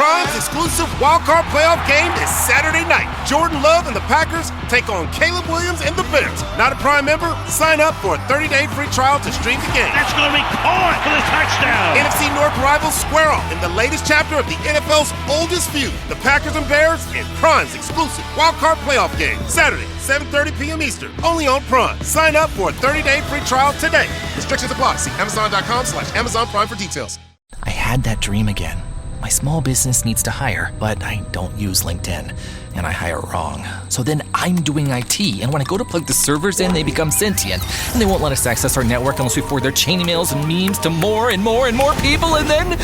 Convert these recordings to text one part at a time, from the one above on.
Prime's exclusive wildcard playoff game is Saturday night. Jordan Love and the Packers take on Caleb Williams and the Bears. Not a Prime member? Sign up for a 30-day free trial to stream the game. That's going to be caught for the touchdown. NFC North rivals square off in the latest chapter of the NFL's oldest feud. The Packers and Bears in Prime's exclusive wildcard playoff game. Saturday, 7:30 p.m. Eastern. Only on Prime. Sign up for a 30-day free trial today. Restrictions apply. See Amazon.com/Amazon Prime for details. I had that dream again. My small business needs to hire, but I don't use LinkedIn, and I hire wrong. So then I'm doing IT, and when I go to plug the servers in, they become sentient, and they won't let us access our network unless we forward their chain emails and memes to more and more and more people, and then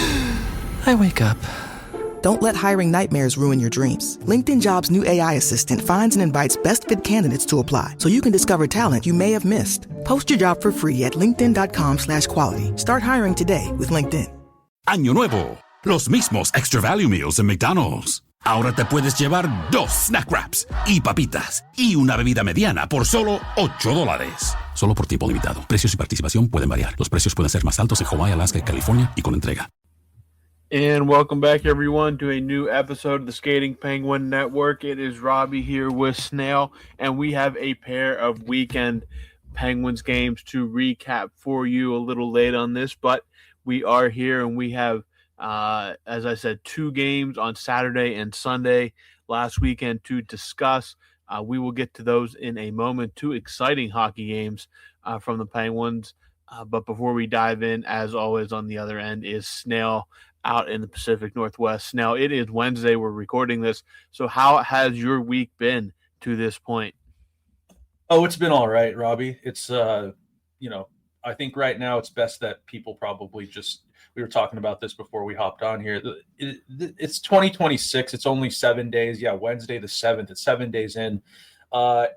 I wake up. Don't let hiring nightmares ruin your dreams. LinkedIn Jobs' new AI assistant finds and invites best fit candidates to apply, so you can discover talent you may have missed. Post your job for free at linkedin.com/quality. Start hiring today with LinkedIn. Año nuevo. Los mismos Extra Value Meals en McDonald's. Ahora te puedes llevar 2 snack wraps y papitas y una bebida mediana por solo $8. Solo por tiempo limitado. Precios y participación pueden variar. Los precios pueden ser más altos en Hawaii, Alaska y California y con entrega. And welcome back, everyone, to a new episode of the Skating Penguin Network. It is Robbie here with Snail, and we have a pair of weekend Penguins games to recap for you. A little late on this, but we are here, and we have as I said, 2 games on Saturday and Sunday last weekend to discuss. We will get to those in a moment. 2 exciting hockey games from the Penguins. But before we dive in, as always, on the other end is Snail out in the Pacific Northwest. Snail, it is Wednesday. We're recording this. So how has your week been to this point? Oh, it's been all right, Robbie. It's, I think right now it's best that people probably just – we were talking about this before we hopped on here. It's 2026. It's only 7 days. Yeah, Wednesday the 7th. It's 7 days in.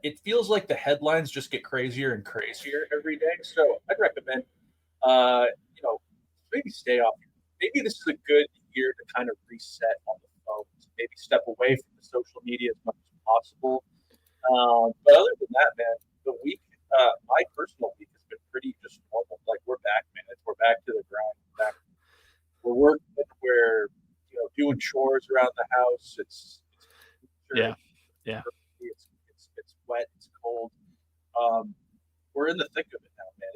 It feels like the headlines just get crazier and crazier every day. So I'd recommend, maybe stay off. Maybe this is a good year to kind of reset on the phones. Maybe step away from the social media as much as possible. But other than that, man, the week, my personal week has been pretty just normal. Like, we're back, man. We're back to the grind. We're working. We're doing chores around the house. It's yeah. It's wet. It's cold. We're in the thick of it now, man.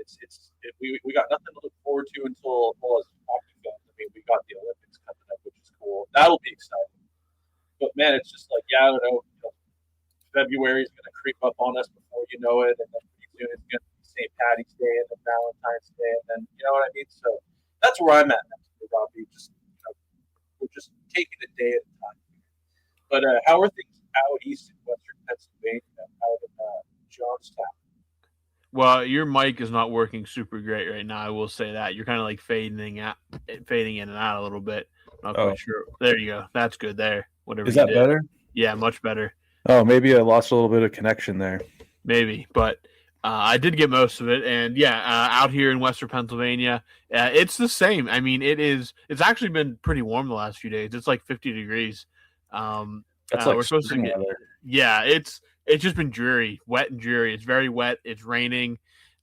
We got nothing to look forward to until as hockey fans. I mean, we got the Olympics coming up, which is cool. That'll be exciting. But man, it's just like, I don't know. February is going to creep up on us before you know it, and then pretty soon it's going to be St. Patty's Day and then Valentine's Day, and then you know what I mean. So that's where I'm at now, Robbie. We're just taking it day at a time. But how are things out east in Western Pennsylvania, out in Johnstown? Well, your mic is not working super great right now. I will say that you're kind of like fading in and out a little bit. Not quite sure. There you go. That's good. There. Whatever. Is that better? Yeah, much better. Oh, maybe I lost a little bit of connection there. Maybe, but I did get most of it. And out here in Western Pennsylvania, it's the same. I mean, it's actually been pretty warm the last few days. It's like 50 degrees. That's like we're supposed to get. Yeah, it's just been dreary, wet and dreary. It's very wet. It's raining.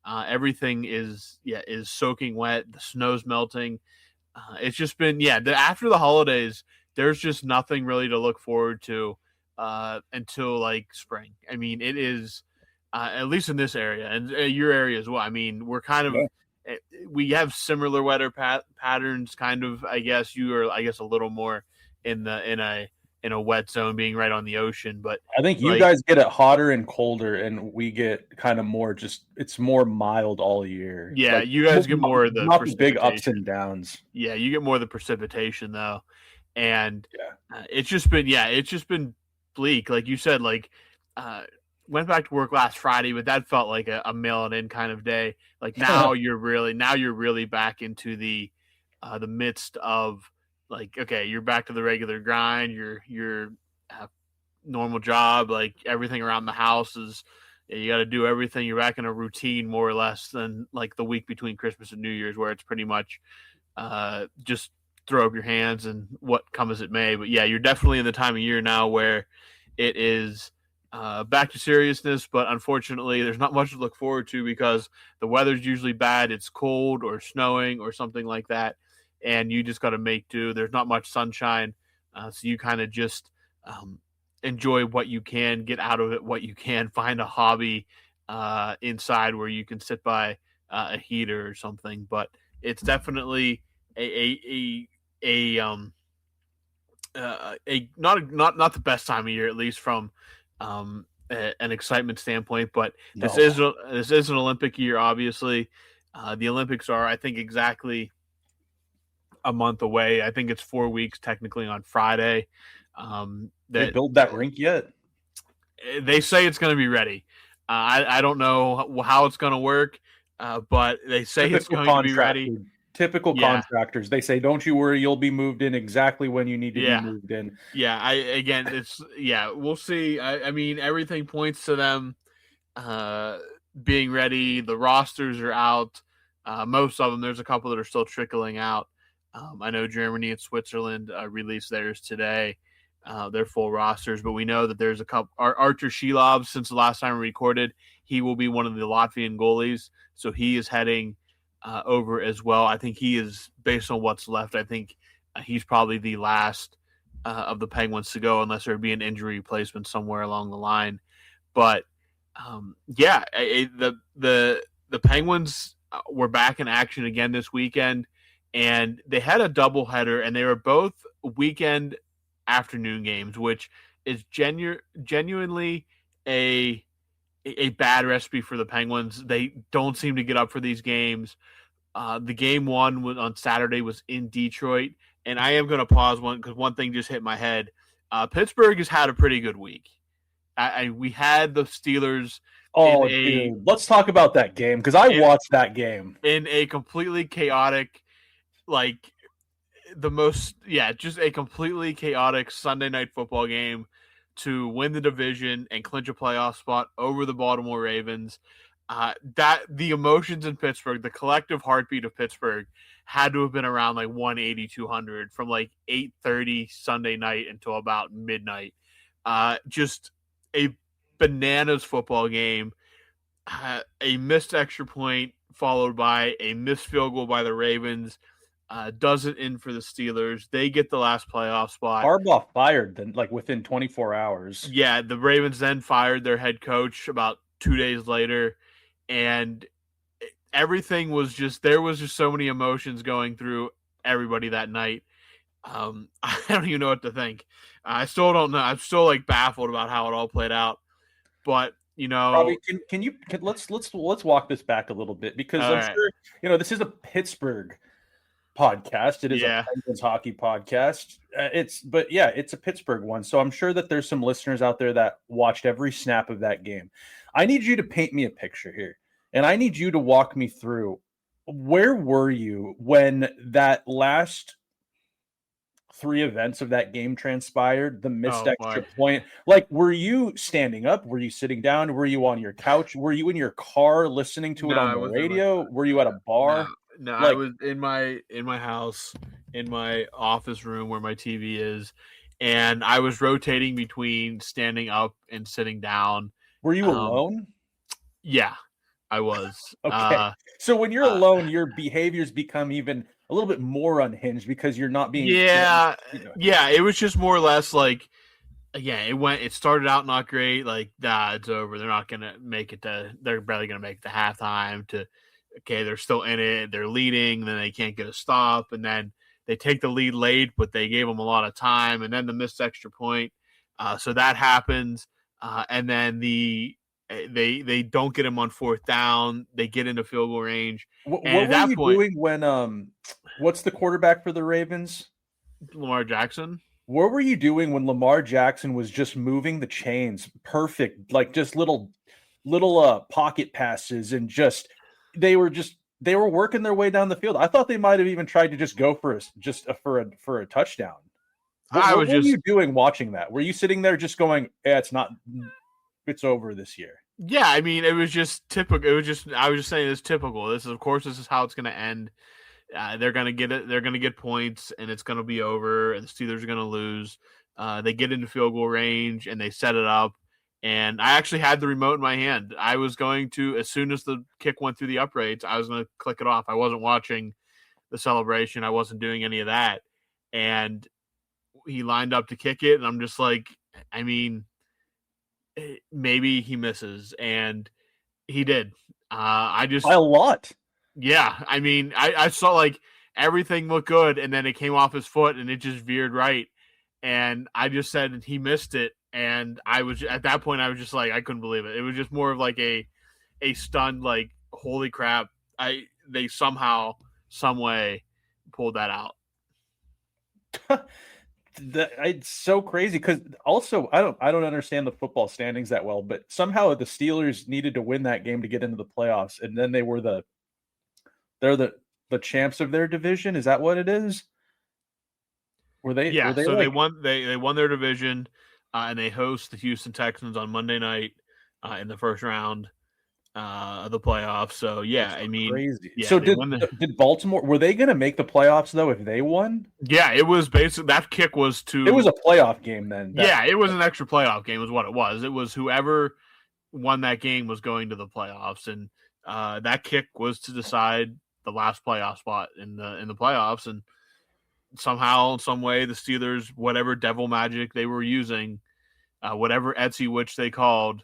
Everything is soaking wet. The snow's melting. It's just been after the holidays, there's just nothing really to look forward to until like spring. I mean, it is at least in this area and your area as well. I mean, we're kind of we have similar weather patterns. Kind of, I guess you are. I guess a little more in a wet zone, being right on the ocean. But I think you guys get it hotter and colder, and we get kind of more it's more mild all year. Yeah, like, you guys get more of the not big ups and downs. Yeah, you get more of the precipitation though, and it's just been bleak, like you said. Like, went back to work last Friday, but that felt like a mail it in kind of day. Like now you're really back into the midst of. Like, okay, you're back to the regular grind. Your normal job, like everything around the house is, you got to do everything. You're back in a routine more or less than like the week between Christmas and New Year's, where it's pretty much just throw up your hands and what comes as it may. But yeah, you're definitely in the time of year now where it is back to seriousness. But unfortunately, there's not much to look forward to because the weather's usually bad. It's cold or snowing or something like that. And you just got to make do. There's not much sunshine So you kind of just enjoy what you can, get out of it what you can, find a hobby inside where you can sit by a heater or something. But it's definitely a not the best time of year, at least from an excitement standpoint. But this is an Olympic year, obviously. The Olympics are, I think, exactly a month away. I think it's 4 weeks technically on Friday. They build that rink yet? They say it's going to be ready. I don't know how it's going to work, but they say it's going to be ready. Typical contractors. They say, "Don't you worry, you'll be moved in exactly when you need to be moved in." Yeah. We'll see. I mean, everything points to them being ready. The rosters are out. Most of them. There's a couple that are still trickling out. I know Germany and Switzerland released theirs today. Their full rosters, but we know that there's a couple. Artur Shilov, since the last time we recorded, he will be one of the Latvian goalies, so he is heading over as well. I think he is, based on what's left, I think he's probably the last of the Penguins to go, unless there would be an injury replacement somewhere along the line. But the Penguins were back in action again this weekend, and they had a doubleheader, and they were both weekend afternoon games, which is genuinely a bad recipe for the Penguins. They don't seem to get up for these games. The game one on Saturday was in Detroit, and I am going to pause because one thing just hit my head. Pittsburgh has had a pretty good week. We had the Steelers. Dude, let's talk about that game, because I watched that game in a completely chaotic, just a completely chaotic Sunday night football game to win the division and clinch a playoff spot over the Baltimore Ravens. That the emotions in Pittsburgh, the collective heartbeat of Pittsburgh, had to have been around 180, 200 from 8:30 Sunday night until about midnight. Just a bananas football game. A missed extra point followed by a missed field goal by the Ravens. Does it in for the Steelers. They get the last playoff spot. Harbaugh fired then, within 24 hours. Yeah, the Ravens then fired their head coach about 2 days later, and everything was there was just so many emotions going through everybody that night. I don't even know what to think. I still don't know. I'm still baffled about how it all played out. But Robbie, let's walk this back a little bit, because I'm sure this is a Pittsburgh podcast. It is a Penguins hockey podcast. It's a Pittsburgh one. So I'm sure that there's some listeners out there that watched every snap of that game. I need you to paint me a picture here, and I need you to walk me through, where were you when that last 3 events of that game transpired? The missed extra point. Were you standing up? Were you sitting down? Were you on your couch? Were you in your car listening to it on the radio? Were you at a bar? No, I was in my house, in my office room where my TV is, and I was rotating between standing up and sitting down. Were you alone? Yeah, I was. Okay. So when you're alone, your behaviors become even a little bit more unhinged, because you're not being. Yeah. It was just more or less it started out not great. It's over. They're not gonna make it to. They're barely gonna make it to halftime. They're still in it. They're leading. Then they can't get a stop, and then they take the lead late, but they gave them a lot of time, and then the missed extra point. So that happens, and then they don't get him on 4th down. They get into field goal range. What were you doing when what's the quarterback for the Ravens? Lamar Jackson. What were you doing when Lamar Jackson was just moving the chains? Perfect, just little pocket passes, and they were working their way down the field. I thought they might have even tried to just go for a touchdown. What were you doing watching that? Were you sitting there just going, it's over this year? Yeah, I mean, it was just typical. I was just saying it's typical. This is how it's going to end. They're going to get it. They're going to get points, and it's going to be over, and the Steelers are going to lose. They get into field goal range, and they set it up. And I actually had the remote in my hand. I was going to, as soon as the kick went through the uprights, I was going to click it off. I wasn't watching the celebration. I wasn't doing any of that. And he lined up to kick it, and I'm just like, I mean, maybe he misses, and he did. By a lot. Yeah, I mean, I saw like everything looked good, and then it came off his foot, and it just veered right, and I just said he missed it, and I was at that point I was just like I couldn't believe it. It was just more of like a stunned like holy crap! They somehow some way pulled that out. It's so crazy because also I don't understand the football standings that well, but somehow the Steelers needed to win that game to get into the playoffs, and then they're the champs of their division. Is that what it is? Were they? Yeah. Were they so like... they won their division, and they host the Houston Texans on Monday night in the first round of the playoffs. So yeah, I mean, crazy. Yeah, so did Baltimore? Were they going to make the playoffs though if they won? Yeah, it was basically that kick was to. It was a playoff game then. Yeah, it was an extra playoff game, is what it was. It was whoever won that game was going to the playoffs, and that kick was to decide the last playoff spot in the playoffs. And somehow, some way, the Steelers, whatever devil magic they were using, whatever Etsy witch they called.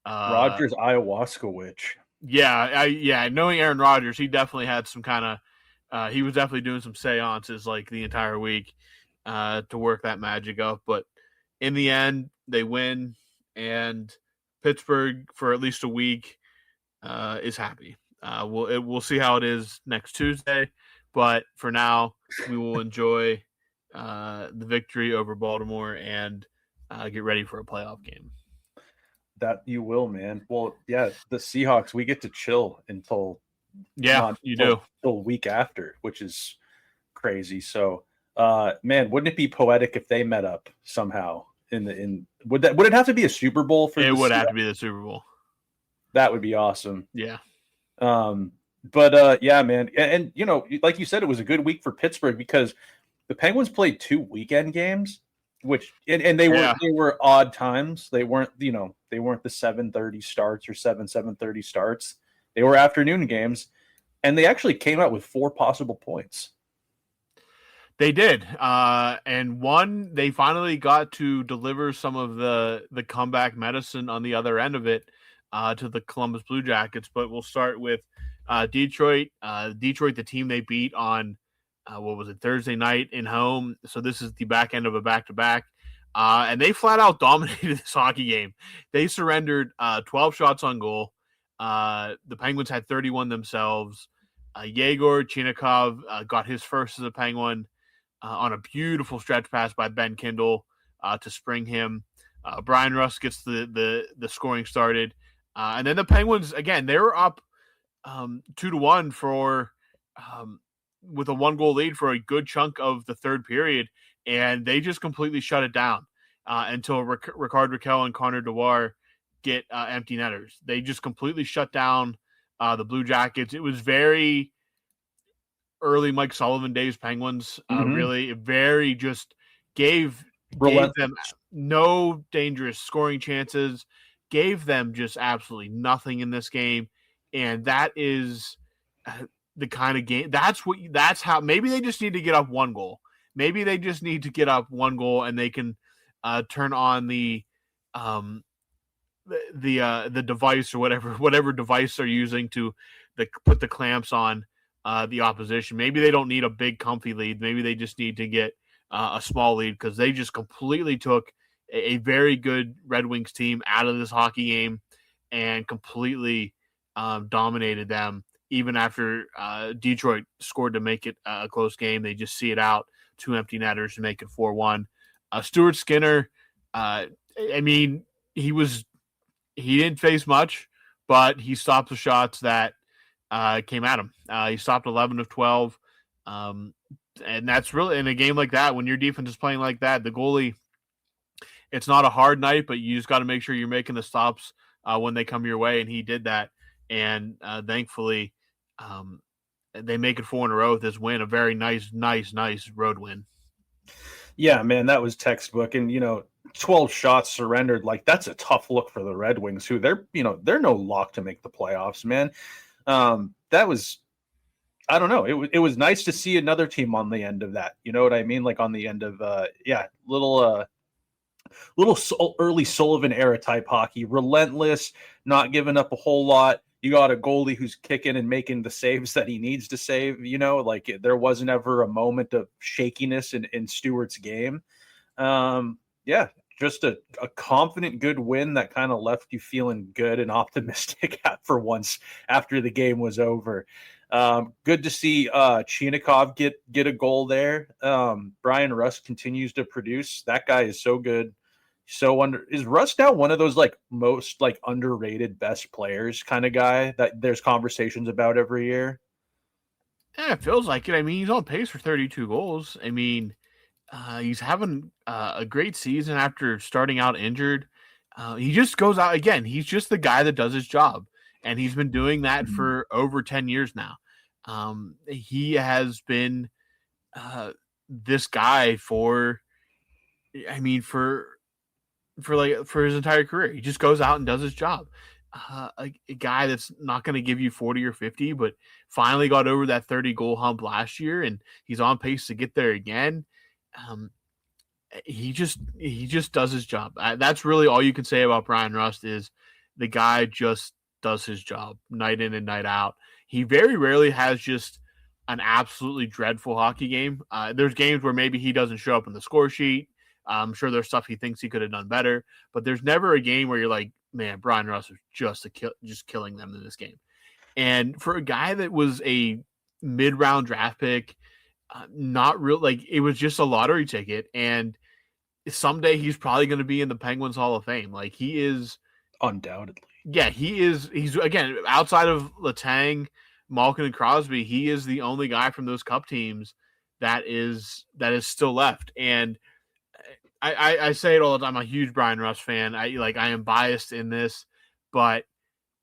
Rodgers ayahuasca witch. Yeah, knowing Aaron Rodgers, he definitely had some kind of he was definitely doing some seances like the entire week to work that magic up. But in the end, they win, and Pittsburgh for at least a week is happy. We'll see how it is next Tuesday, but for now, we will enjoy the victory over Baltimore and get ready for a playoff game. That you will, man. Well, yeah, the Seahawks, we get to chill until until week after, which is crazy. So, man, wouldn't it be poetic if they met up somehow would it have to be a Super Bowl for it would have to be the Super Bowl. That would be awesome. Yeah. But yeah, man. And you know, like you said, it was a good week for Pittsburgh because the Penguins played 2 weekend games. Which and they were odd times. They weren't the 7:30 starts or 7:30 starts. They were afternoon games, and they actually came out with 4 possible points. They did, and one they finally got to deliver some of the comeback medicine on the other end of it to the Columbus Blue Jackets. But we'll start with Detroit. Detroit, the team they beat on. What was it, Thursday night in home? So this is the back end of a back-to-back. And they flat out dominated this hockey game. They surrendered 12 shots on goal. The Penguins had 31 themselves. Yegor Chinakhov got his first as a Penguin on a beautiful stretch pass by Ben Kindle to spring him. Brian Russ gets the scoring started. And then the Penguins, again, they were up 2-1 for with a 1-goal lead for a good chunk of the third period, and they just completely shut it down until Ricard Raquel and Connor Dewar get empty netters. They just completely shut down the Blue Jackets. It was very early Mike Sullivan days Penguins, really very just gave them no dangerous scoring chances, gave them just absolutely nothing in this game, and that is the kind of game that's how maybe they just need to get up 1 goal. Maybe they just need to get up 1 goal and they can turn on the device or whatever device they're using to put the clamps on the opposition. Maybe they don't need a big comfy lead. Maybe they just need to get a small lead because they just completely took a very good Red Wings team out of this hockey game and completely dominated them. Even after Detroit scored to make it a close game, they just see it out, 2 empty netters to make it 4-1. Stuart Skinner, I mean, he didn't face much, but he stopped the shots that came at him. He stopped 11 of 12, and that's really in a game like that when your defense is playing like that. The goalie, it's not a hard night, but you just got to make sure you're making the stops when they come your way, and he did that. And thankfully, they make it 4 in a row with this win, a very nice road win. Yeah, man, that was textbook. And 12 shots surrendered, like that's a tough look for the Red Wings, who they're no lock to make the playoffs, man. That was I don't know. It was nice to see another team on the end of that. You know what I mean? Like on the end of little early Sullivan era type hockey, relentless, not giving up a whole lot. You got a goalie who's kicking and making the saves that he needs to save. You know, like there wasn't ever a moment of shakiness in Stewart's game. Just a confident, good win that kind of left you feeling good and optimistic for once after the game was over. Good to see Chinikov get a goal there. Brian Rust continues to produce. That guy is so good. Is Rust now one of those like most like underrated best players kind of guy that there's conversations about every year? Yeah, it feels like it. I mean, he's on pace for 32 goals. I mean, he's having a great season after starting out injured. He just goes out again. He's just the guy that does his job, and he's been doing that for over 10 years now. He has been this guy for his entire career. He just goes out and does his job. A guy that's not going to give you 40 or 50, but finally got over that 30 goal hump last year, and he's on pace to get there again. He just does his job. That's really all you can say about Brian Rust is the guy just does his job night in and night out. He very rarely has just an absolutely dreadful hockey game. There's games where maybe he doesn't show up in the score sheet. I'm sure there's stuff he thinks he could have done better, but there's never a game where you're like, man, Brian Rust was just killing them in this game. And for a guy that was a mid-round draft pick, not real, like it was just a lottery ticket. And someday he's probably going to be in the Penguins Hall of Fame. Like he is undoubtedly. Yeah, he's again, outside of Letang, Malkin, and Crosby, he is the only guy from those Cup teams that is still left. And I say it all the time. I'm a huge Brian Rust fan. I am biased in this, but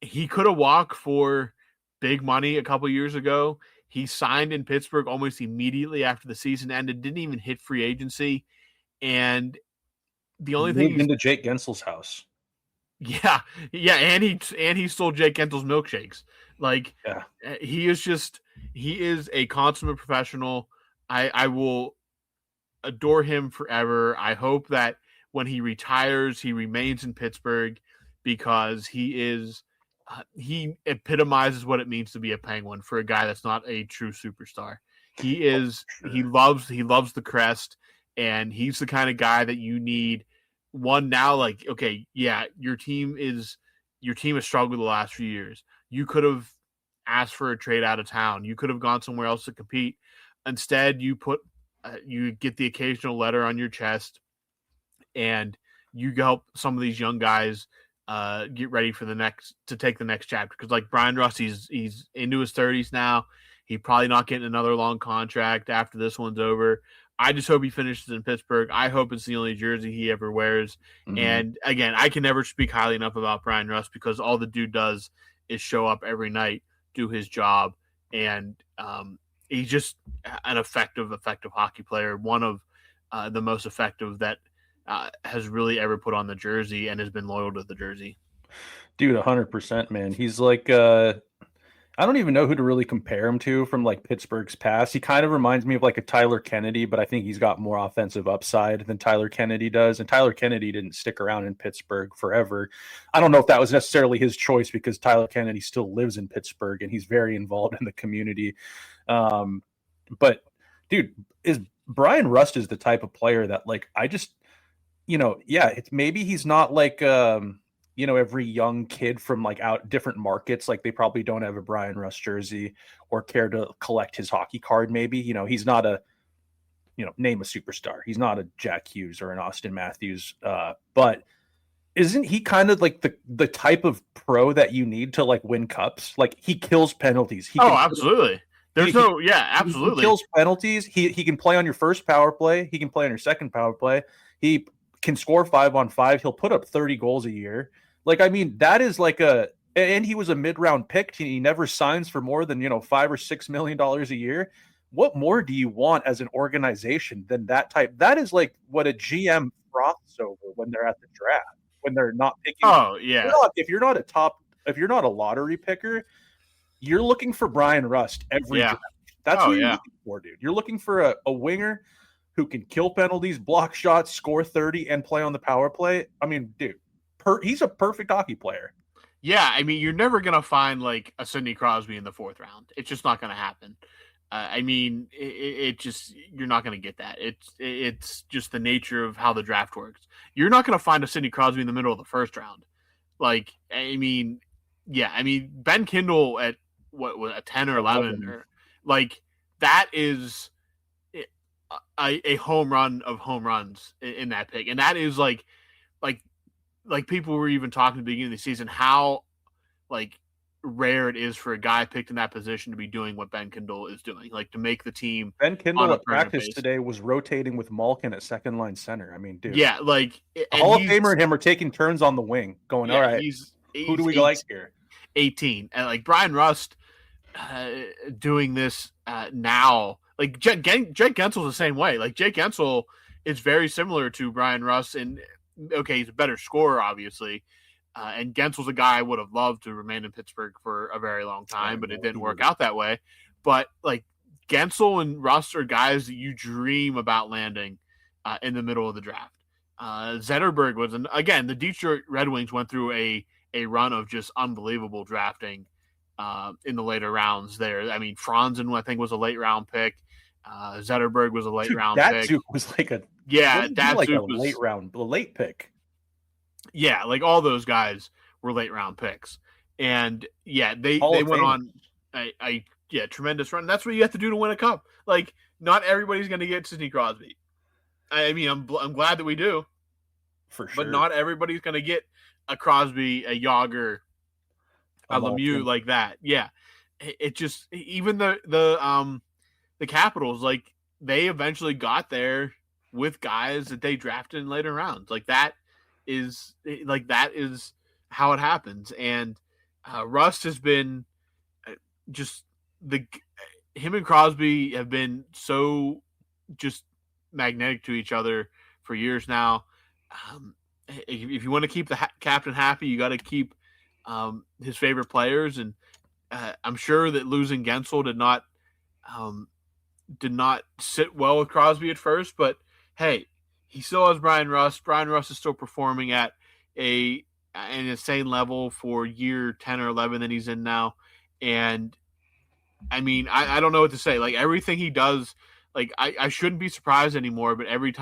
he could have walked for big money a couple years ago. He signed in Pittsburgh almost immediately after the season ended. Didn't even hit free agency, and the only thing moved into Jake Gensel's house. Yeah, and he stole Jake Gensel's milkshakes. He is a consummate professional. I will adore him forever. I hope that when he retires, he remains in Pittsburgh because he epitomizes what it means to be a Penguin for a guy that's not a true superstar. He loves the crest, and he's the kind of guy that you need. One now, like, okay, yeah, your team has struggled the last few years. You could have asked for a trade out of town. You could have gone somewhere else to compete. Instead, you get the occasional letter on your chest, and you help some of these young guys get ready for to take the next chapter. Because like Brian Rust, he's into his 30s now. He's probably not getting another long contract after this one's over. I just hope he finishes in Pittsburgh. I hope it's the only jersey he ever wears. Mm-hmm. And again, I can never speak highly enough about Brian Rust because all the dude does is show up every night, do his job, and he's just an effective hockey player. One of the most effective that has really ever put on the jersey and has been loyal to the jersey. Dude, 100%, man. He's like, I don't even know who to really compare him to from like Pittsburgh's past. He kind of reminds me of like a Tyler Kennedy, but I think he's got more offensive upside than Tyler Kennedy does. And Tyler Kennedy didn't stick around in Pittsburgh forever. I don't know if that was necessarily his choice because Tyler Kennedy still lives in Pittsburgh and he's very involved in the community. But dude, Brian Rust is the type of player that like, I just, it's maybe he's not like, every young kid from like out different markets, like they probably don't have a Brian Rust jersey or care to collect his hockey card. Maybe, he's not a, name a superstar. He's not a Jack Hughes or an Austin Matthews. But isn't he kind of like the type of pro that you need to like win cups? Like he kills penalties. Absolutely. Absolutely. He kills penalties. He can play on your first power play. He can play on your second power play. He can score 5-on-5. He'll put up 30 goals a year. Like, I mean, that is like and he was a mid-round pick. He never signs for more than, $5 or $6 million a year. What more do you want as an organization than that type? That is like what a GM froths over when they're at the draft, when they're not picking. Oh yeah. If you're not a lottery picker, you're looking for Brian Rust every draft. That's what you're looking for, dude. You're looking for a winger who can kill penalties, block shots, score 30, and play on the power play. I mean, dude, he's a perfect hockey player. Yeah, I mean, you're never going to find like a Sidney Crosby in the 4th round. It's just not going to happen. I mean, it just, you're not going to get that. It's just the nature of how the draft works. You're not going to find a Sidney Crosby in the middle of the 1st round. Like, I mean, Ben Kindle at what was a 10 or 11 or like that is a home run of home runs in that pick. And that is like people were even talking at the beginning of the season, how like rare it is for a guy picked in that position to be doing what Ben Kindle is doing, like to make the team. Ben Kindle at practice today was rotating with Malkin at second line center. I mean, dude. Yeah, like Hall of Famer and him are taking turns on the wing, going, all right, who do we like here? 18. And like Brian Rust doing this now, like Jake Gensel's the same way. Like Jake Gensel is very similar to Brian Rust, and okay, he's a better scorer, obviously. And Gensel's a guy I would have loved to remain in Pittsburgh for a very long time, but it didn't work out that way. But like Gensel and Rust are guys that you dream about landing in the middle of the draft. Zetterberg was, again, the Detroit Red Wings went through a run of just unbelievable drafting in the later rounds there. I mean, Franzen, I think, was a late round pick. Zetterberg was a late round pick. Datsuk was like a late pick. Yeah, like all those guys were late round picks. And yeah, they went on a tremendous run. That's what you have to do to win a cup. Like, not everybody's going to get Sidney Crosby. I mean, I'm glad that we do. For sure. But not everybody's going to get a Crosby, a Yager, a Lemieux like that. Yeah. It just, even the Capitals, like, they eventually got there with guys that they drafted in later rounds. Like that is how it happens. And Rust has been just him and Crosby have been so just magnetic to each other for years now. If you want to keep the captain happy, you got to keep his favorite players. And I'm sure that losing Gensel did not sit well with Crosby at first, but hey, he still has Brian Rust. Brian Rust is still performing at an insane level for year 10 or 11 that he's in now. And I mean, I don't know what to say. Like everything he does, like I shouldn't be surprised anymore, but every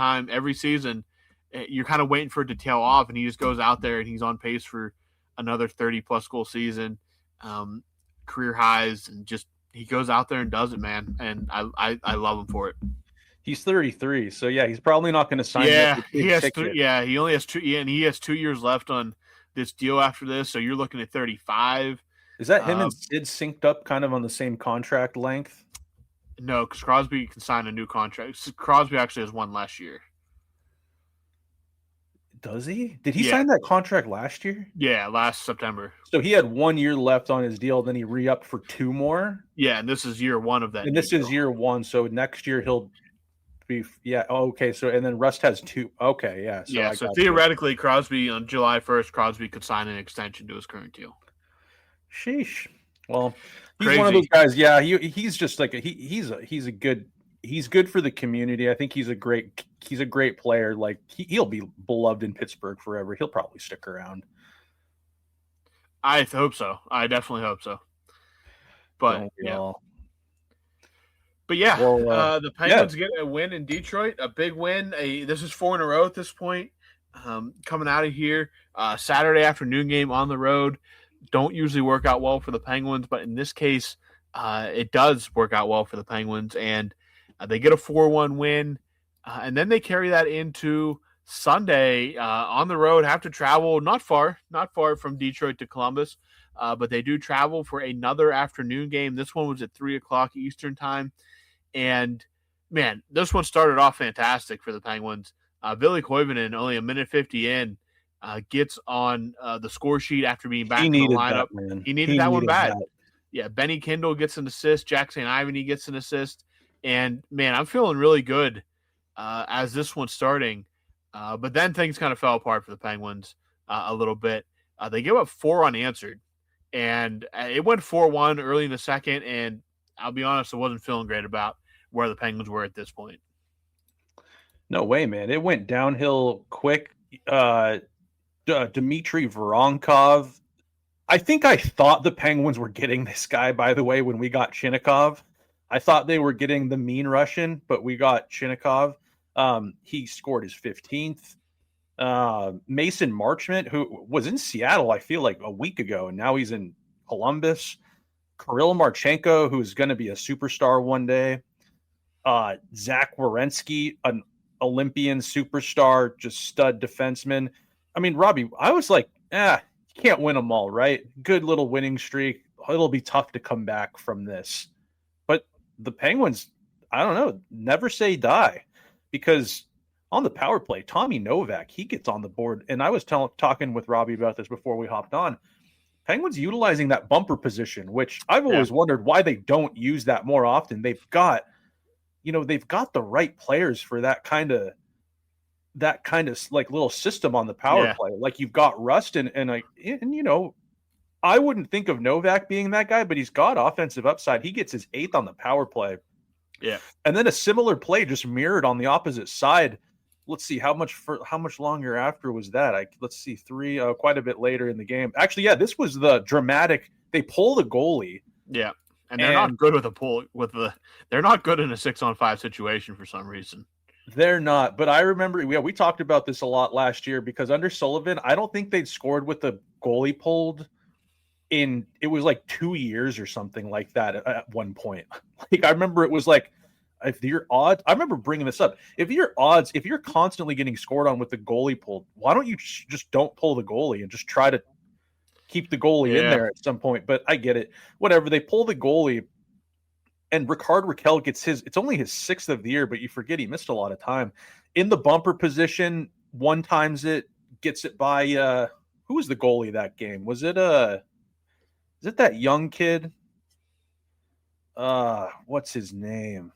season, you're kind of waiting for it to tail off, and he just goes out there and he's on pace for another 30-plus goal season, career highs, and just he goes out there and does it, man. And I love him for it. He's 33, so yeah, he's probably not going to sign. He only has 2. Yeah, and he has 2 years left on this deal after this. So you're looking at 35. Is that him and Sid synced up, kind of on the same contract length? No, because Crosby can sign a new contract. Crosby actually has one last year. Does he? Did he sign that contract last year? Yeah, last September. So he had 1 year left on his deal, then he re-upped for 2 more? Yeah, and this is year 1 of that. And this is year 1, so next year he'll be okay, so and then Rust has 2. Okay, yeah. So theoretically, Crosby on July 1st, Crosby could sign an extension to his current deal. Sheesh. Well, he's Crazy. One of those guys, yeah, he's just like he's good for the community. I think he's a great player. Like he'll be beloved in Pittsburgh forever. He'll probably stick around. I hope so. I definitely hope so. But yeah. But yeah, the Penguins get a win in Detroit, a big win. This is 4 in a row at this point. Coming out of here, Saturday afternoon game on the road. Don't usually work out well for the Penguins, but in this case, it does work out well for the Penguins, and they get a 4-1 win, and then they carry that into Sunday on the road. Have to travel not far from Detroit to Columbus, but they do travel for another afternoon game. This one was at 3:00 Eastern time, and man, this one started off fantastic for the Penguins. Ville Koivunen, only a minute 50 in, gets on the score sheet after being back in the lineup. He needed that one bad. Yeah, Benny Kindle gets an assist. Jack St. Ivany gets an assist. And, man, I'm feeling really good as this one's starting. But then things kind of fell apart for the Penguins a little bit. They give up 4 unanswered. And it went 4-1 early in the second, and I'll be honest, I wasn't feeling great about where the Penguins were at this point. No way, man. It went downhill quick. Dmitry Voronkov. I think I thought the Penguins were getting this guy, by the way, when we got Chinnikov. I thought they were getting the mean Russian, but we got Chinnikov. He scored his 15th. Mason Marchment, who was in Seattle, I feel like a week ago, and now he's in Columbus. Kirill Marchenko, who's going to be a superstar one day. Zach Werenski, an Olympian superstar, just stud defenseman. I mean, Robbie, I was like, you can't win them all, right? Good little winning streak. It'll be tough to come back from this. But the Penguins, I don't know, never say die, because on the power play, Tommy Novak, he gets on the board. And I was talking with Robbie about this before we hopped on. Penguins utilizing that bumper position, which I've always wondered why they don't use that more often. They've got the right players for that kind of like little system on the power play. Like you've got Rust and I wouldn't think of Novak being that guy, but he's got offensive upside. He gets his 8th on the power play. Yeah. And then a similar play just mirrored on the opposite side. Let's see how much longer after was that? Let's see, quite a bit later in the game. Actually, this was the dramatic. They pull the goalie. Yeah, and they're not good with a pull. They're not good in a 6-on-5 situation for some reason. They're not. But I remember, we talked about this a lot last year, because under Sullivan, I don't think they'd scored with the goalie pulled it was like 2 years or something like that at one point. Like I remember it was like, if your odds, I remember bringing this up. If you're constantly getting scored on with the goalie pulled, why don't you just don't pull the goalie and just try to keep the goalie in there at some point? But I get it. Whatever. They pull the goalie, and Rickard Rakell gets it's only his 6th of the year, but you forget he missed a lot of time in the bumper position. One times it gets it by who was the goalie that game? Was it is it that young kid? What's his name?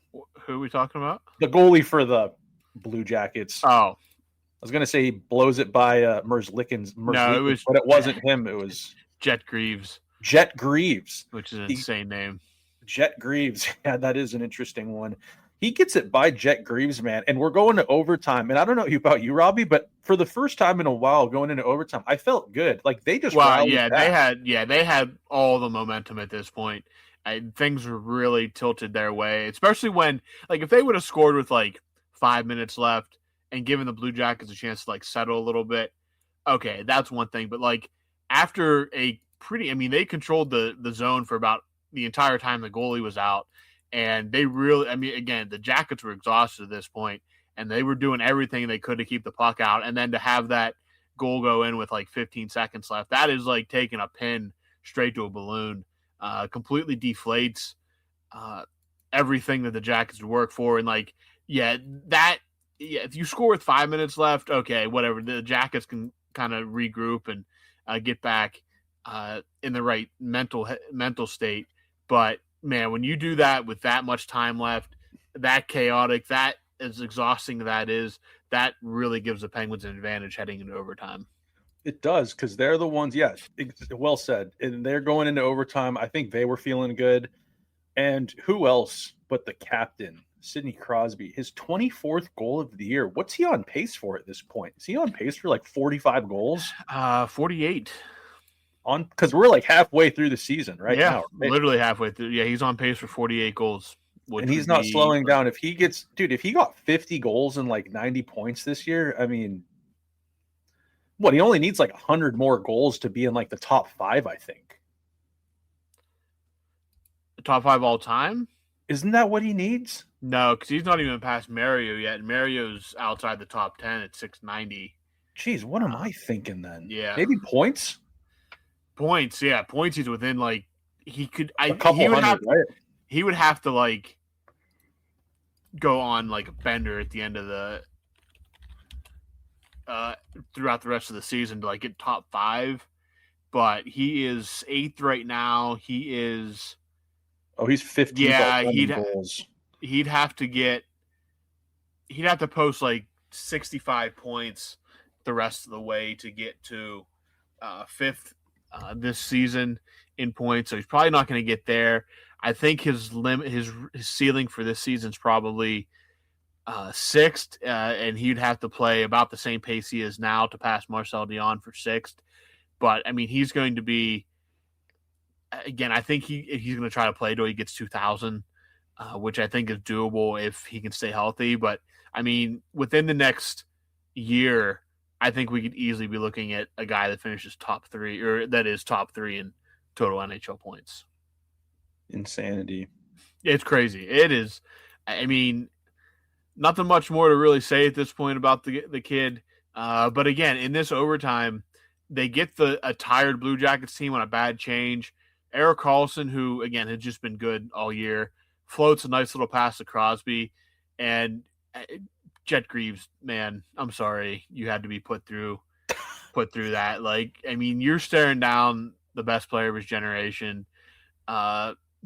Who are we talking about? The goalie for the Blue Jackets. Oh, I was gonna say he blows it by Merzlikins. No, but it wasn't him. It was Jet Greaves. Jet Greaves, which is an insane name. Jet Greaves. Yeah, that is an interesting one. He gets it by Jet Greaves, man. And we're going to overtime. And I don't know about you, Robbie, but for the first time in a while going into overtime, I felt good. Like they just back. They had all the momentum at this point. Things were really tilted their way, especially when, like, if they would have scored with like 5 minutes left and given the Blue Jackets a chance to like settle a little bit, okay, that's one thing. But like after they controlled the zone for about the entire time the goalie was out, and they really, again, the Jackets were exhausted at this point, and they were doing everything they could to keep the puck out, and then to have that goal go in with like 15 seconds left, that is like taking a pin straight to a balloon. Completely deflates everything that the Jackets would work for. And like, if you score with 5 minutes left, okay, whatever. The Jackets can kind of regroup and get back in the right mental state. But man, when you do that with that much time left, that chaotic, that as exhausting that really gives the Penguins an advantage heading into overtime. It does, because they're the ones, well said. And they're going into overtime. I think they were feeling good. And who else but the captain, Sidney Crosby, his 24th goal of the year. What's he on pace for at this point? Is he on pace for like 45 goals? 48. Because we're like halfway through the season right now. Right? Literally halfway through. Yeah, he's on pace for 48 goals. And he's not slowing down. If he got 50 goals and like 90 points this year, he only needs like 100 more goals to be in like the top 5, I think. The top 5 all time? Isn't that what he needs? No, because he's not even past Mario yet. Mario's outside the top 10 at 690. Jeez, what am I thinking then? Yeah. Maybe points? Points, yeah. Points he's within, like, he could... He would have to, like, go on, like, a bender at the end of the... throughout the rest of the season to like get top 5, but he is 8th right now. He is he's 50. Goals. He'd have to post like 65 points the rest of the way to get to 5th this season in points, so he's probably not going to get there. I think his ceiling for this season is probably sixth, and he'd have to play about the same pace he is now to pass Marcel Dion for sixth. But I mean, he's going to be, again, I think he's going to try to play till he gets 2,000, which I think is doable if he can stay healthy. But I mean, within the next year, I think we could easily be looking at a guy that finishes top three, or that is top three in total NHL points. Insanity. It's crazy. It is. I mean, nothing much more to really say at this point about the kid. But again, in this overtime, they get a tired Blue Jackets team on a bad change. Erik Karlsson, who, again, had just been good all year, floats a nice little pass to Crosby. And Jet Greaves, man, I'm sorry. You had to be put through that. Like, I mean, you're staring down the best player of his generation.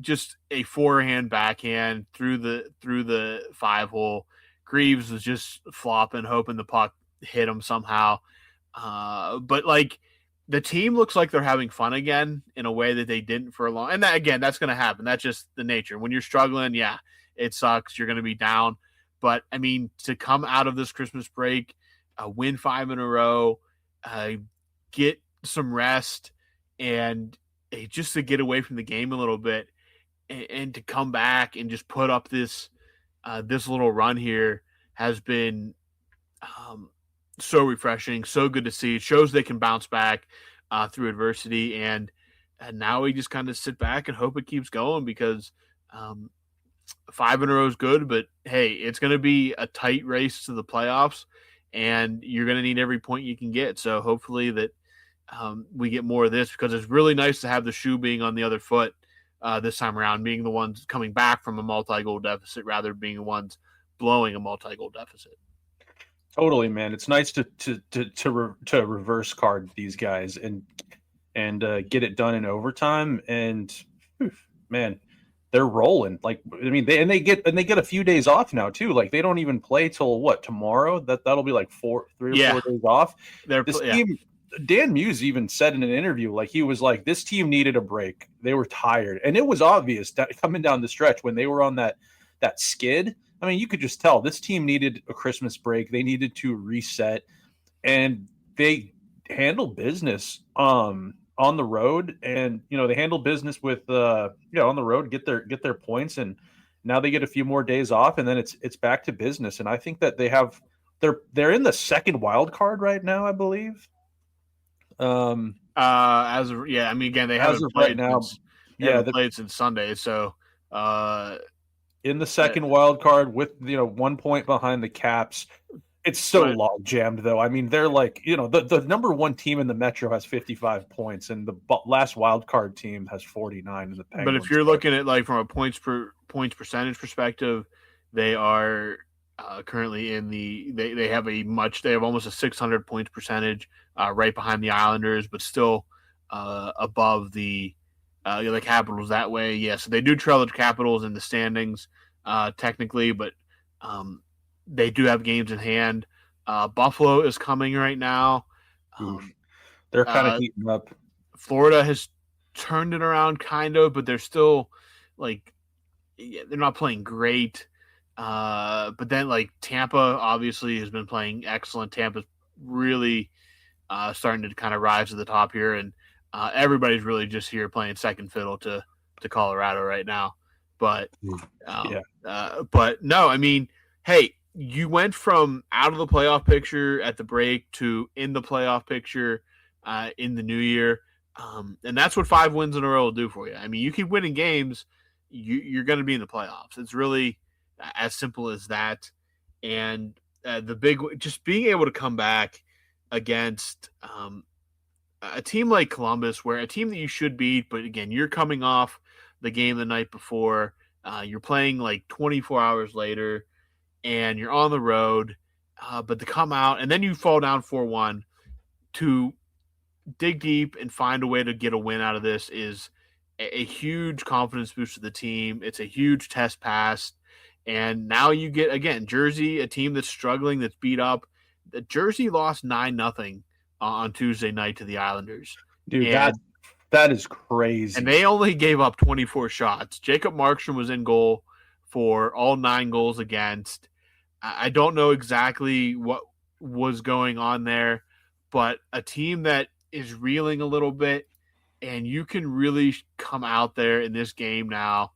Just a forehand backhand through the 5-hole. Greaves was just flopping, hoping the puck hit him somehow. But like, the team looks like they're having fun again in a way that they didn't for a long. And that, again, that's going to happen. That's just the nature. When you're struggling, yeah, it sucks. You're going to be down. But I mean, to come out of this Christmas break, win 5 in a row, get some rest, and just to get away from the game a little bit, and to come back and just put up this little run here has been so refreshing, so good to see. It shows they can bounce back through adversity, and now we just kind of sit back and hope it keeps going, because 5 in a row is good, but hey, it's going to be a tight race to the playoffs, and you're going to need every point you can get. So hopefully that we get more of this, because it's really nice to have the shoe being on the other foot this time around, being the ones coming back from a multi-goal deficit rather than being the ones blowing a multi-goal deficit. Totally, man. It's nice to reverse card these guys and get it done in overtime. And man, they're rolling. Like, I mean, they get a few days off now too. Like, they don't even play till what, tomorrow? That'll be like 3 or 4 days off. This team, Dan Muse even said in an interview, like, he was like, this team needed a break. They were tired, and it was obvious that coming down the stretch when they were on that skid. I mean, you could just tell this team needed a Christmas break. They needed to reset, and they handle business on the road. And they handle business with on the road, get their points, and now they get a few more days off, and then it's back to business. And I think that they're in the second wild card right now, I believe. I mean, again, they haven't played right now. Played since Sunday, so in the second wild card with 1 point behind the Caps. It's so log jammed, though. I mean, they're like, the number one team in the Metro has 55 points, and the last wild card team has 49 in the Penguins. But if you're looking at, like, from a points percentage perspective, they are currently in they have almost a 600 points percentage, right behind the Islanders, but still above the Capitals that way. Yeah, so they do trail the Capitals in the standings technically, but they do have games in hand. Buffalo is coming right now. They're kind of heating up. Florida has turned it around kind of, but they're still they're not playing great. But then, like, Tampa obviously has been playing excellent. Tampa's really starting to kind of rise to the top here, and everybody's really just here playing second fiddle to Colorado right now. But but no, I mean, hey, you went from out of the playoff picture at the break to in the playoff picture in the new year, and that's what 5 wins in a row will do for you. I mean, you keep winning games, you're going to be in the playoffs. It's really as simple as that. And just being able to come back against a team like Columbus, where a team that you should beat, but again, you're coming off the game the night before, you're playing like 24 hours later, and you're on the road, but to come out and then you fall down 4-1, to dig deep and find a way to get a win out of this is a huge confidence boost to the team. It's a huge test pass. And now you get, again, Jersey, a team that's struggling, that's beat up. The Jersey lost 9-0 on Tuesday night to the Islanders. Dude, That is crazy. And they only gave up 24 shots. Jacob Markstrom was in goal for all 9 goals against. I don't know exactly what was going on there, but a team that is reeling a little bit, and you can really come out there in this game now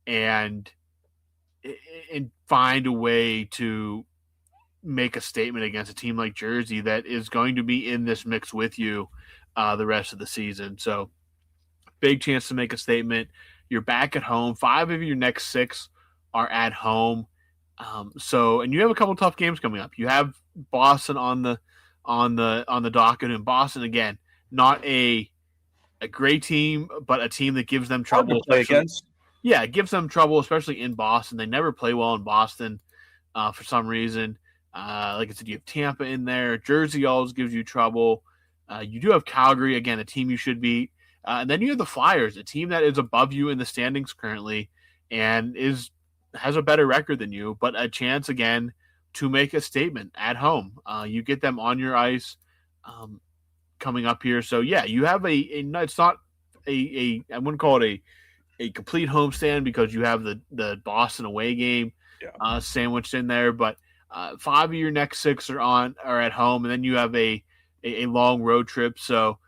and find a way to make a statement against a team like Jersey that is going to be in this mix with you the rest of the season. So big chance to make a statement. You're back at home. 5 of your next 6 are at home. And you have a couple tough games coming up. You have Boston on the docket, and Boston again, not a great team, but a team that gives them trouble to play against. Yeah, it gives them trouble, especially in Boston. They never play well in Boston for some reason. Like I said, you have Tampa in there. Jersey always gives you trouble. You do have Calgary, again, a team you should beat. And then you have the Flyers, a team that is above you in the standings currently and has a better record than you, but a chance, again, to make a statement at home. You get them on your ice coming up here. So, yeah, you have it's not I wouldn't call it a complete homestand because you have the Boston away game sandwiched in there, but 5 of your next 6 are at home, and then you have a long road trip. So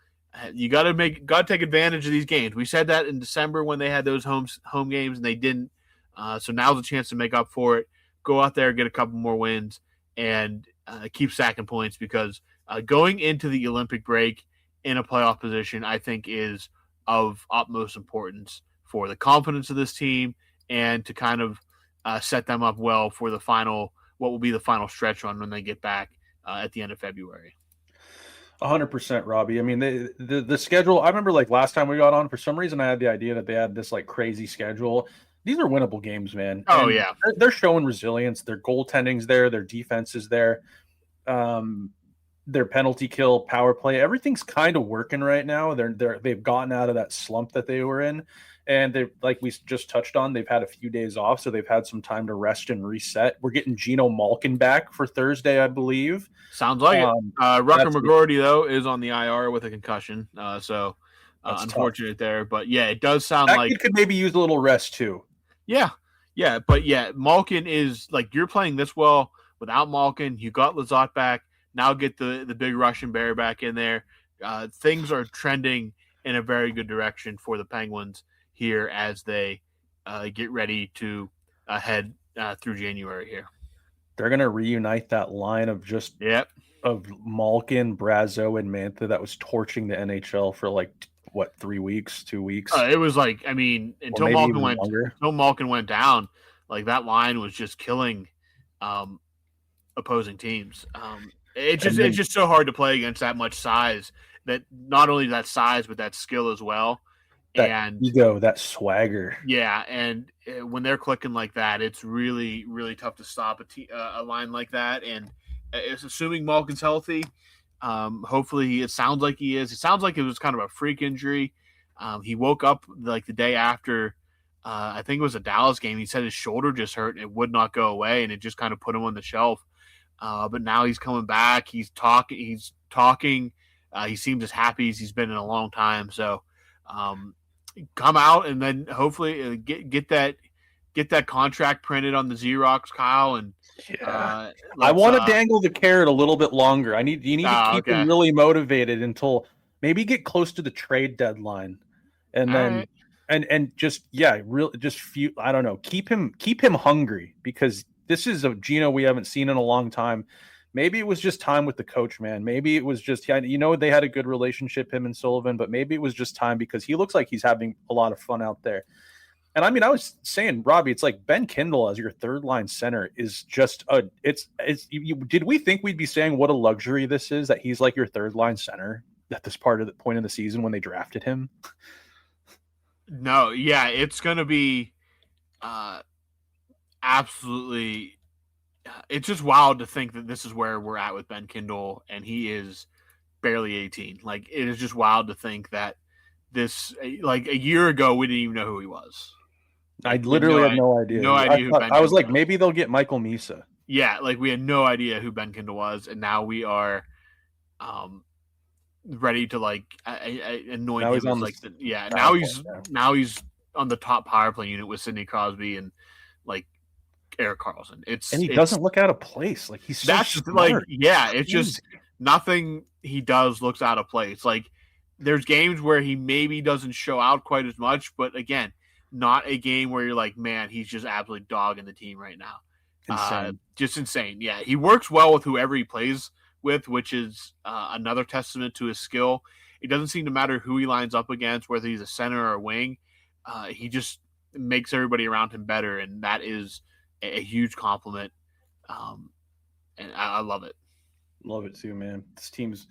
you got to take advantage of these games. We said that in December when they had those home games, and they didn't. So now's a chance to make up for it. Go out there, get a couple more wins, and keep stacking points because going into the Olympic break in a playoff position, I think, is of utmost importance for the confidence of this team and to kind of set them up well for what will be the final stretch run when they get back at the end of February. 100%, Robbie. I mean, the schedule, I remember like last time we got on, for some reason I had the idea that they had this like crazy schedule. These are winnable games, man. Oh, and yeah. They're showing resilience. Their goaltending's there. Their defense is there. Their penalty kill, power play, everything's kind of working right now. They've gotten out of that slump that they were in. And they, like we just touched on, they've had a few days off, so they've had some time to rest and reset. We're getting Gino Malkin back for Thursday, I believe. Sounds like it. Rucker McGroarty, though, is on the IR with a concussion, so unfortunate there. But, yeah, it does sound like – he could maybe use a little rest, too. Yeah. But, Malkin is – like, you're playing this well without Malkin. You got Lizotte back. Now get the big Russian bear back in there. Things are trending in a very good direction for the Penguins here as they get ready to head through January here. They're going to reunite that line of of Malkin, Brazo, and Mantha that was torching the NHL for like, 2 weeks? It was like, I mean, until Malkin went down, like that line was just killing opposing teams. It's just so hard to play against that much size. That not only that size, but that skill as well. That ego, that swagger. Yeah, and when they're clicking like that, it's really, really tough to stop a line like that. And it's assuming Malkin's healthy. Hopefully, it sounds like he is. It sounds like it was kind of a freak injury. He woke up like the day after, I think it was a Dallas game. He said his shoulder just hurt and it would not go away, and it just kind of put him on the shelf. But now he's coming back. He's talking. He seems as happy as he's been in a long time. So come out and then hopefully get that contract printed on the Xerox, Kyle. And I want to dangle the carrot a little bit longer. You need to keep him really motivated until maybe get close to the trade deadline, and then and just I don't know. Keep him hungry because this is a Gino we haven't seen in a long time. Maybe it was just time with the coach, man. Maybe it was just, they had a good relationship, him and Sullivan, but maybe it was just time because he looks like he's having a lot of fun out there. And I mean, I was saying, Robbie, it's like Ben Kindle as your third line center is just did we think we'd be saying what a luxury this is that he's like your third line center at this part of the point of the season when they drafted him? No. Yeah. It's going to be absolutely, it's just wild to think that this is where we're at with Ben Kindle and he is barely 18. Like, it is just wild to think that this, like a year ago, we didn't even know who he was. I literally had no idea. No idea who Ben Kindle was. Like, maybe they'll get Michael Misa. Yeah, like we had no idea who Ben Kindle was, and now we are ready to like anoint Now him he's on as the like power now he's on the top power play unit with Sidney Crosby and like Erik Karlsson. And he doesn't look out of place. Like he's so that's smart. like it's just nothing he does looks out of place. Like there's games where he maybe doesn't show out quite as much, but again, not a game where you're like, man, he's just absolutely dogging the team right now. Insane. Just insane. Yeah, he works well with whoever he plays with, which is another testament to his skill. It doesn't seem to matter who he lines up against, whether he's a center or a wing. He just makes everybody around him better, and that is a huge compliment. And I love it. Love it too, man. This team's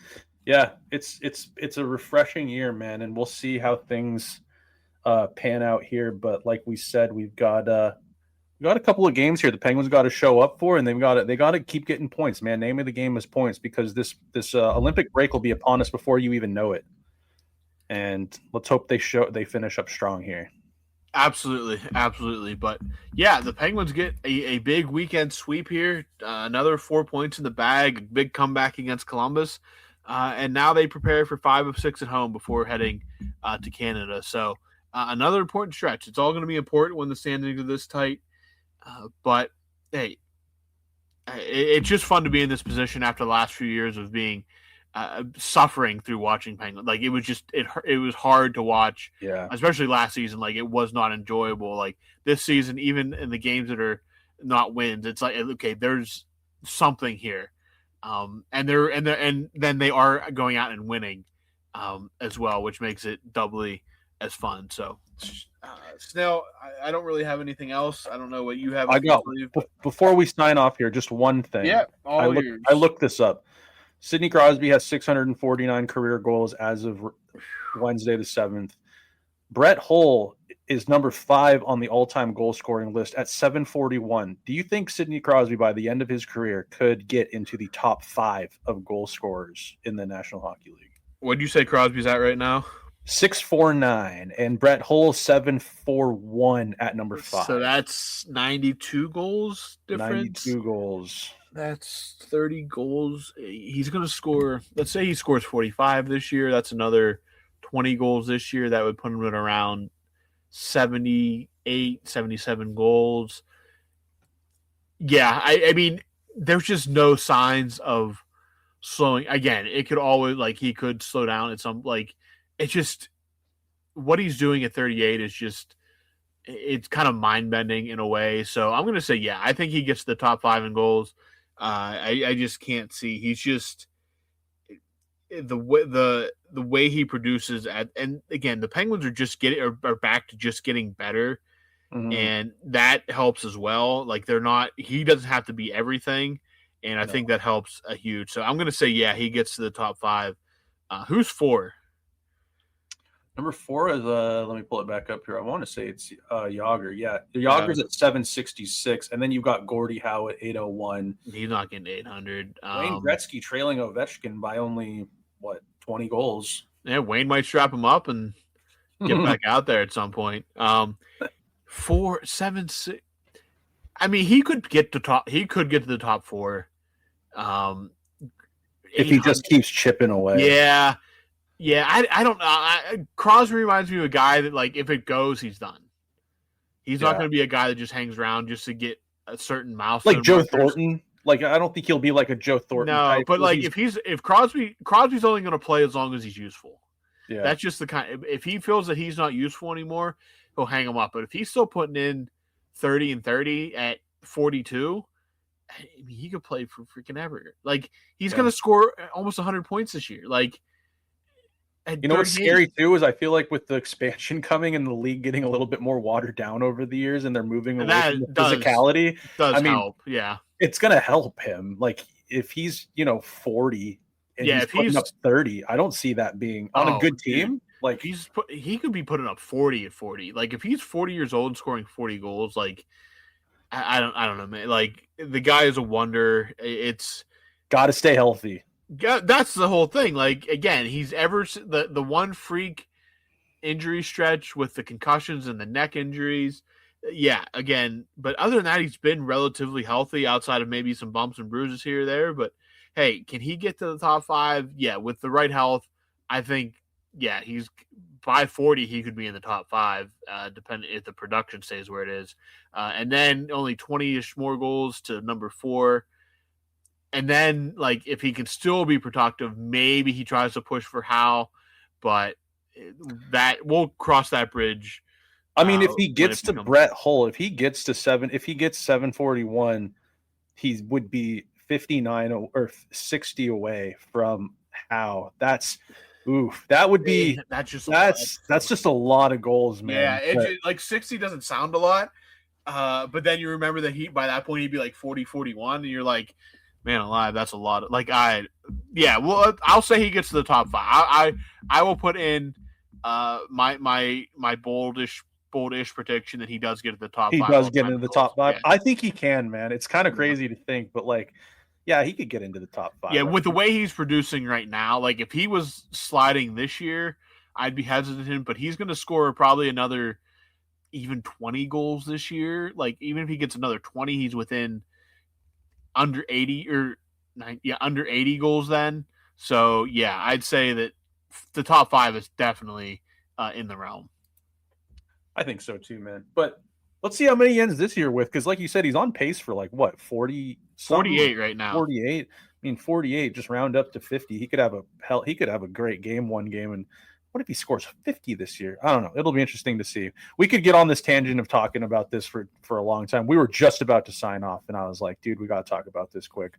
it's a refreshing year, man, and we'll see how things pan out here. But like we said, we got a couple of games here the Penguins got to show up for, and they got to keep getting points, man. Name of the game is points, because this Olympic break will be upon us before you even know it. And let's hope they finish up strong here. Absolutely. But yeah, the Penguins get a big weekend sweep here. Another 4 points in the bag, big comeback against Columbus. And now they prepare for 5 of 6 at home before heading to Canada. So another important stretch. It's all going to be important when the standings are this tight. But hey, it's just fun to be in this position after the last few years of being suffering through watching Penguins. Like it was just it was hard to watch. Yeah, especially last season. Like it was not enjoyable. Like this season, even in the games that are not wins, it's like okay, there's something here. And then they are going out and winning as well, which makes it doubly as fun. So, Snail, I don't really have anything else. I don't know what you have. I got before we sign off here, just one thing. Yeah, I looked this up. Sidney Crosby has 649 career goals as of Wednesday the 7th. Brett Hull is number 5 on the all-time goal scoring list at 741. Do you think Sidney Crosby, by the end of his career, could get into the top 5 of goal scorers in the National Hockey League? What do you say Crosby's at right now? 649, and Brett Hull 741 at number 5. So that's 92 goals difference. 92 goals. That's 30 goals. He's going to score. Let's say he scores 45 this year. That's another 20 goals this year. That would put him at around 78, 77 goals. Yeah, I mean, there's just no signs of slowing. Again, it could always, like, he could slow down at some, like, it's just, what he's doing at 38 is just, it's kind of mind-bending in a way. So I'm going to say, yeah, I think he gets to the top 5 in goals. I just can't see. He's just the way he produces and again, the Penguins are back to just getting better, and that helps as well. Like he doesn't have to be everything, and I think that helps a huge. So I'm going to say, yeah, he gets to the top 5. Who's 4? Number 4 is let me pull it back up here. I want to say it's Yager. Yeah, Yager's at 766, and then you've got Gordie Howe at 801. He's not getting 800. Wayne Gretzky trailing Ovechkin by only 20 goals. Yeah, Wayne might strap him up and get back out there at some point. 4, 7, 6. I mean, he could get to top. He could get to the top 4. If he just keeps chipping away. Yeah. Yeah, I don't know. Crosby reminds me of a guy that, like, if it goes, he's done. He's not going to be a guy that just hangs around just to get a certain milestone. Like Joe Thornton. Like, I don't think he'll be like a Joe Thornton type. But like if Crosby's only going to play as long as he's useful. Yeah, that's just the kind. If he feels that he's not useful anymore, he'll hang him up. But if he's still putting in 30 and 30 at 42, I mean, he could play for freaking ever. Like he's going to score almost 100 points this year. Like. You know what's scary too is I feel like with the expansion coming and the league getting a little bit more watered down over the years, and they're moving away from the physicality. Does help, yeah. It's gonna help him. Like if he's 40 and he's putting up 30, I don't see that being on a good team. Dude. Like he could be putting up 40 at 40. Like if he's 40 years old and scoring 40 goals, like I don't know, man. Like the guy is a wonder. It's got to stay healthy. Yeah, that's the whole thing. Like again, he's the one freak injury stretch with the concussions and the neck injuries. Yeah, again, but other than that, he's been relatively healthy outside of maybe some bumps and bruises here or there. But hey, can he get to the top 5? Yeah, with the right health, I think, yeah, he's by 40, he could be in the top 5, depending if the production stays where it is. And then only 20-ish more goals to number 4. And then, like, if he can still be productive, maybe he tries to push for Howe, but that we'll cross that bridge. I mean, if he gets to Brett Hull, if he gets 741, he would be 59 or 60 away from Howe. That would be that's just a lot of goals, man. Yeah, like 60 doesn't sound a lot, but then you remember that by that point he'd be like 40, 41, and you're like, man alive, that's a lot. I'll say he gets to the top 5. I will put in my boldish prediction that he does get to the top 5. He does get into the top 5. Yeah. I think he can, man. It's kind of crazy to think, but like, yeah, he could get into the top 5. Yeah, with the way he's producing right now, like if he was sliding this year, I'd be hesitant, but he's going to score probably another even 20 goals this year. Like even if he gets another 20, he's within under 80 under 80 goals then. So yeah, I'd say that the top 5 is definitely in the realm. I think so too, man. But let's see how many he ends this year with, because like you said, he's on pace for like what, 48 right now. 48. I mean, 48, just round up to 50. He could have a great one game. And what if he scores 50 this year? I don't know. It'll be interesting to see. We could get on this tangent of talking about this for a long time. We were just about to sign off, and I was like, dude, we got to talk about this quick.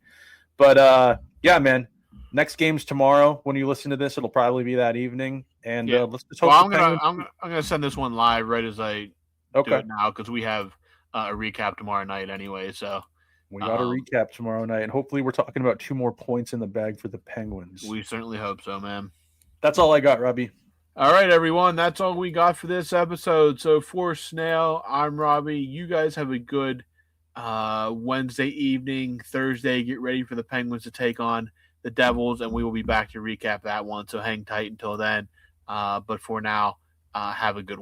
But yeah, man. Next game's tomorrow. When you listen to this, it'll probably be that evening. And let's just hope. Well, I'm gonna send this one live right as I do it now, because we have a recap tomorrow night anyway. So we got a recap tomorrow night, and hopefully we're talking about 2 more points in the bag for the Penguins. We certainly hope so, man. That's all I got, Robbie. All right, everyone. That's all we got for this episode. So for Snail, I'm Robbie. You guys have a good Wednesday evening, Thursday. Get ready for the Penguins to take on the Devils, and we will be back to recap that one. So hang tight until then. But for now, have a good one.